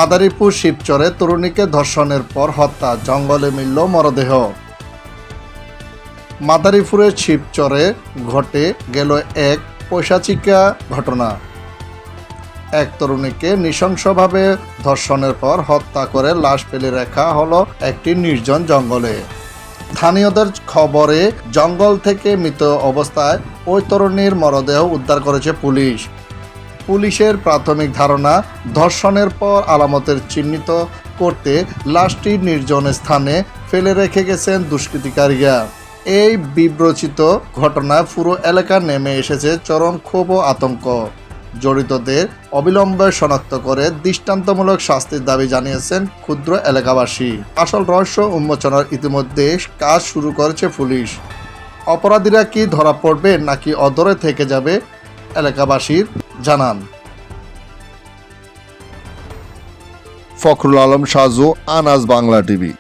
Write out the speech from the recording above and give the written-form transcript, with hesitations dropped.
মাদারীপুর শিবচরে তরুণীকে ধর্ষণের পর হত্যা, জঙ্গলে মিলল মরদেহ। মাদারীপুরের শিবচরে ঘটে গেল এক পৈশাচিকা ঘটনা। এক তরুণীকে নৃশংসভাবে ধর্ষণের পর হত্যা করে লাশ ফেলে রাখা হলো একটি নির্জন জঙ্গলে। স্থানীয়দের খবরে জঙ্গল থেকে মৃত অবস্থায় ওই তরুণীর মরদেহ উদ্ধার করেছে পুলিশ। পুলিশের প্রাথমিক ধারণা, ধর্ষণের পর আলামতের চিহ্নিত করতে লাশটি নির্জন স্থানে ফেলে রেখে গেছেন দুষ্কৃতিকারীরা। এই বিব্রচিত ঘটনায় পুরো এলাকা নেমে এসেছে চরম ক্ষোভ ও আতঙ্ক। জড়িতদের অবিলম্বে শনাক্ত করে দৃষ্টান্তমূলক শাস্তির দাবি জানিয়েছেন ক্ষুদ্র এলাকাবাসী। আসল রহস্য উন্মোচনের ইতিমধ্যে কাজ শুরু করেছে পুলিশ। অপরাধীরা কি ধরা পড়বে নাকি অধরে থেকে যাবে, এলাকাবাসীর জানান। ফখরুল আলম সাজু, আনাজ বাংলা টিভি।